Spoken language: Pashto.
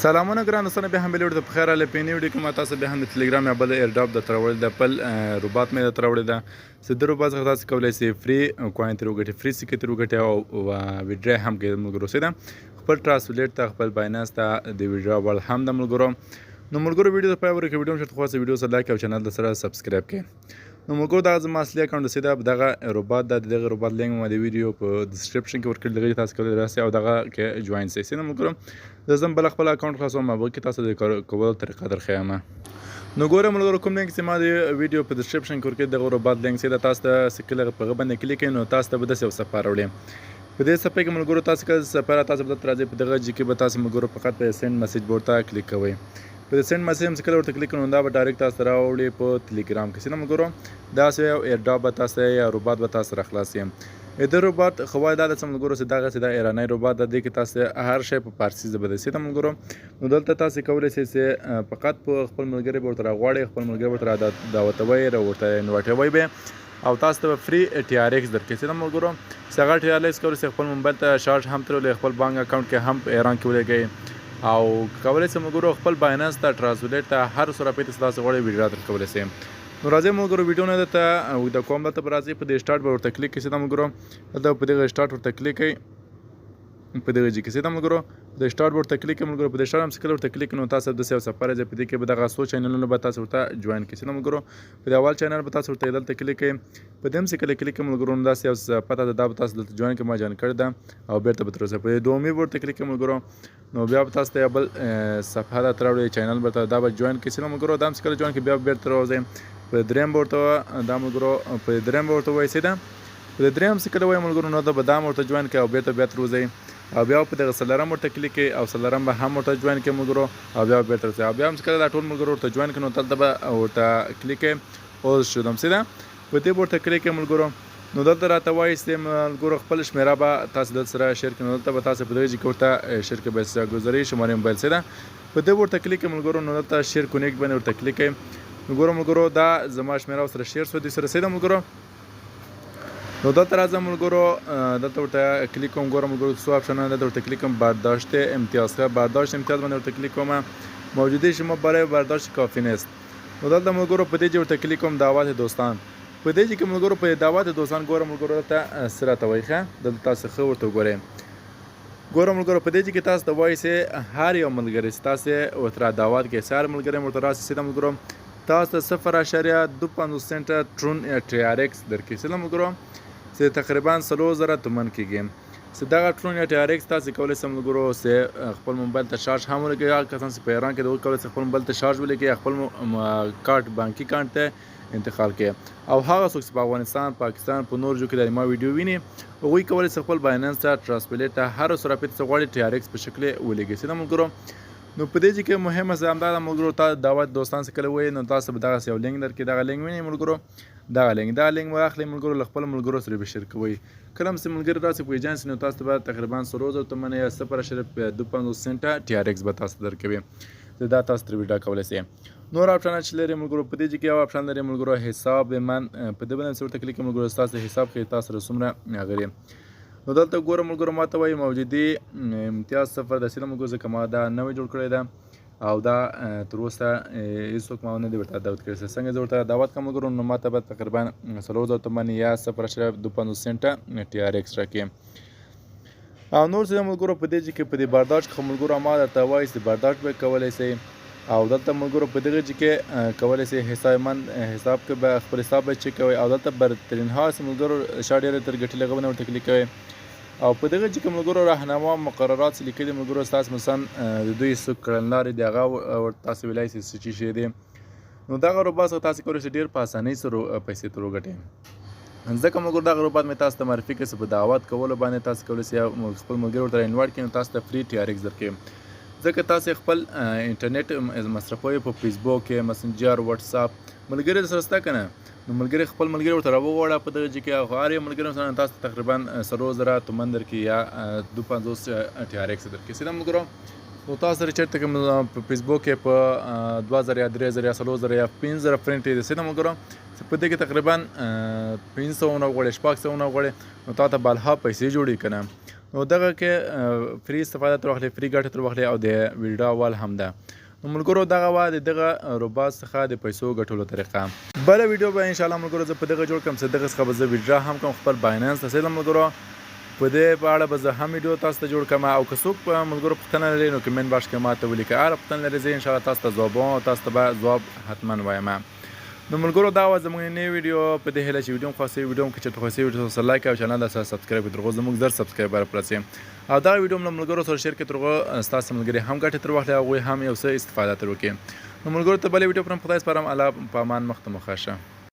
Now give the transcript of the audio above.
سلامونه ګران دوستانو، بیا هم بلې وړې ته په خیر راغلی. په یوې ویډیو کې ما تاسو بیا هم د ټلګرام یا بل ایرډراپ درته راوړې ده، بل روباټ مې درته راوړې ده. چې د روباټ څخه تاسو کولی شئ فري کوین ترې وګټئ، فري سکې ترې وګټئ او ویډرا هم کوي د ملګرو سره. خپل ټرانسلیټ ته، خپل باینانس ته د ویډرا وړ هم د ملګرو. نو ملګرو ویډیو ته پای ورکړئ، ویډیو مو چېرته خوښه ویډیو سره لایک او چینل د سره سبسکرایب کړئ. نو ملګرو دغه زما اصلي اکاونټ د سیده دغه روباټ ده. د دغه روباټ لینک مو د ویډیو په ډسکرپشن کې ورکړی، دغه تاسو کولی راسئ او دغه کې جوین شئ. سیده ملګرو زه ځم بل خپل اکاونټ خلاصوم، هغه کې تاسو د کار کولو طریقه درښیم. نو ګوره ملګرو، کوم لینک چې ما د ویډیو په ډسکرپشن کې ورکړی دغه روباټ لینک سیده تاسو ته چې په هغه باندې کلیک کړئ نو تاسو ته به داسې یو صفحه راوړي. په دې صفحه کې ملګرو تاسو که صفحه تاسو به راځي په دغه جي کې به تاسو ملګرو فقط په سینډ میسج بورډ ته کلیک کوئ. په سینډ میسج هم چې کله ورته کلیک کړئ نو دا به ډایرکټ تاسو ته راوړي په ټلګرام کې. سیده ملګرو داسې یو ایرډراپ به تاسو یا روباټ به تاسو راخلاصي. د روباټ خو وایي دا د څه ملګرو چې دغسې دا ایرانی روباټ ده، دې کې تاسو هر شی په فارسي ژبه ده. سیده ملګرو نو دلته تاسو کولی شئ چې فقط په خپل ملګري به ورته راغواړئ، خپل ملګري به ورته دعوتوئ، ورته انوایټوئ به او تاسو ته به فري ټي آر ایکس درکړي. سیده ملګرو چې هغه ټي آر ایکس کولی شئ خپل موبایل ته شارج هم ترولئ، خپل بانک اکاونټ کې هم ایران کې ولګئ او کولی شئ ملګرو خپل باینانس ته، ټرانسلیټ ته، هر څو روپۍ ته تاسو غواړئ ویډرا درکولی شئ. نو راځئ ملګرو ویډیو نه درته اوږده کوم، دلته به راځئ په دې سټارټ به ورته کلیک کړئ. سیده ملګرو دلته په دغه سټارټ ورته کلیک کړئ په دغه جي کې. سیده ملګرو د سټارټ ورته کلیک کړئ. ملګرو په دې سټارټ هم چې کله ورته کلیک نو تاسو داسې یو صفحه راځي، په دې کې به دغه څو چینلونه به تاسو ورته جوین کړئ. سیده ملګرو په دې اول چینل به تاسو ورته دلته کلیک کړئ. په دې هم چې کله کلیک کړئ ملګرو نو داسې یو صفحه ده، دا به تاسو دلته جوین کړئ، ما جوین کړې ده او بیرته به تر اوسه په دې دومي به ورته کلیک کړئ ملګرو نو بیا به تاسو ته یو بل صفحه درته راوړي، چینل به دا به جوین کړئ. سیده ملګرو دا هم چې کله جوین کړئ بیا به بیرته راوځئ په دریم به ورته دا ملګرو په دریم به ورته ووایئ. سیده په دریم چې کله وایئ ملګرو نو دا به دا هم ورته جوین کړئ او بیرته بیا تر وځئ او بیا په دغه څلرم ورته کلیک کړئ او څلرم به هم ورته جوین کړئ ملګرو او بیا بیرته ورځئ او بیا هم چې کله دا ټول ملګرو ورته جوین کړئ نو دلته به ورته کلیک کړئ اوس شدم. سیده په دې به ورته کلیک کړئ ملګرو نو دلته راته وایي چې ملګرو خپل شمېره به تاسو دلته سره شیر کړئ. نو دلته به تاسو په دغه ځای کې ورته شیر کړئ بایساګوزاري شمارې موبایل. سیده په دې ورته کلیک کړئ ملګرو نو دلته شیر کونیکټ باندې ورته کلیک کړئ. نو ګوره ملګرو دا زما شمېره ورسره شیر شوه دوی سره. سیده ملګرو نو دلته راځم ملګرو دلته ورته کلیک کوم. ګوره ملګرو څو آپشنونه دلته ورته کلیک کوم. برداشت امتیاز ښه برداشت امتیاز باندې ورته کلیک کوم. موجودی شما برای برداشت کافی نیست. نو دلته ملګرو په دې ځای ورته کلیک کوم دعوت دوستان. په دې ځای کې ملګرو په دعوت دوستان ګوره ملګرو دلته څه راته وایي ښه دلته تاسو ښه ورته وګورئ. ګوره ملګرو په دې ځای کې تاسو ته وایي چې هر یو ملګری چې تاسو ورته را دعوت کړئ، هر ملګری ورته راسي. سیده ملګرو تاسو ته 0.25 سنټه ټرون ټي آر ایکس درکړي. سیده ملګرو چې تقریبا 3000 تومن کېږي. چې دغه ټرون یا ټي آر ایکس تاسو کولی شئ ملګرو چې خپل موبایل ته شارج هم ولګوئ. هغه کسان چې په ایران کې دي هغوی کولی شي خپل موبایل ته شارج ولګوي، خپل کارت بانکي کارت ته انتقال کړي او هغه څوک چې په افغانستان، پاکستان، په نورو ځایو کې د ما ویډیو ویني هغوی کولی شي خپل باینانس ته، ټرانسپلیټ ته، هر څو روپۍ ته غواړي ټي آر ایکس په شکل ولګوي. سیده ملګرو نو په دې ځای کې مهمه څه همدا ده ملګرو، تا دعوت دوستان چې کله وایي نو تاسو به دغسې یو لینک درکړي. دغه لینک وینئ ملګرو، دغه لینک به اخلئ ملګرو، له خپلو ملګرو سره به شیر کوئ. کله هم چې ملګري راسي په ایجنسي نو تاسو ته به تقریبا 3000 تومن یا 0.25 سنټه ټي آر ایکس به تاسو ته درکوي. دا تاسو ترې ویډرا کولی شئ. نور آپشنات چې لري ملګرو په دې ځای کې یو آپشن لري ملګرو حساب من. په دې باندې ورته کلیک ملګرو ستاسو حساب ښیي تاسو سره څومره هغه نو دلته ګوره ملګرو ما ته وایي موجودي امتیاز 0 ده. سیده ملګرو ځکه ما دا نوی جوړ کړی ده او دا تر اوسه هېڅوک ما نه دی ورته دعوت کړی. څنګه زه ورته دعوت کړم ملګرو نو ما ته به تقریبا 3000 تومن یا 0.25 سنټه ټي آر ایکس راکړي. او نور څه ملګرو په دې ځای کې په دې برداشت کې ملګرو ما درته وایي چې برداشت به کولی شئ او دلته ملګرو په دغه ځای کې کولی شئ حساب من حساب کې به خپل حساب به چک کوئ او دلته برترین هاوس ملګرو شا ډېره تر ګټې لغه باندې ورته کلیک کوئ او په دغه ځای کې ملګرو راهنما مقررات چې لیکلي ملګرو ستاسو مثلا د دوی څه کړنلارې دي هغه تاسو ویلی شئ څه شی دی. نو دغه روباټ څخه تاسو کولی شئ ډېر په اسانۍ سره پیسې ترې وګټئ. ځکه ملګرو دغه روباټ مې تاسو ته معرفي کړی چې په دعوت کولو باندې تاسو کولی شئ خپل ملګري ورته انوایټ کړئ نو تاسو ته فري ټي آر ایکس درکوي. ځکه تاسو خپل انټرنیټ مصرفوئ په فیسبوک کې، مسنجر، واتساپ ملګري سره شته که نه نو ملګري خپل ملګري ورته راوغواړه په دغه ځای کې او هر یو ملګري سره تاسو ته تقریبا 3000 تومن درکړي یا 250 ټي آر ایکس درکړي. سیده ملګرو نو تاسو سره چېرته کوم په فیسبوک کې په 2000 یا 3000 یا 4000 یا 5000 فرینډ دی. سیده ملګرو چې په دې کې تقریبا 500 ونه غواړي 600 ونه غواړي نو تا ته بالها پیسې جوړي که نه نو دغه کې فری استفاده تر واخلئ، فری ګټه تر واخلئ او د ویډیو اول هم ده. نو ملګرو دغه وه د دغه روبات څخه د پیسو ګټلو طریقه. بله ویډیو به انشاءالله ملګرو زه په دغه جوړ کړم چې دغه څخه به زه ویډرا هم کوم خپل بایننس ته سیدم ملګرو. په دې په اړه به زه هم ویډیو تاسو ته جوړ کړم او که څوک په ملګرو پوښتنه لري نو کمنټ باکس کې ماته ولیکئ. هره پوښتنه لري زه انشاءالله تاسو ته ځوابوم او تاسو ته به ځواب حتما وایم. نو ملګرو دا وه زموږ نوې ویډیو. په دې هیله چې ویډیو مو خوښ وي، ویډیو مو که چېرته خوښ وي ویډیو سره لایک او چینل ته سره سبسکرایب کړئ تر څو زموږ زر سبسکرایبر پوره شي او دغه ویډیو هم له ملګرو سره شیر کړئ تر څو ستاسو ملګري هم ګټې تر واخلي او هغوی هم یو څه استفاده تر وکړي. نو ملګرو ته بلې ویډیو پر خدای سپارم. الله په امان مخ ته مو ښه شه.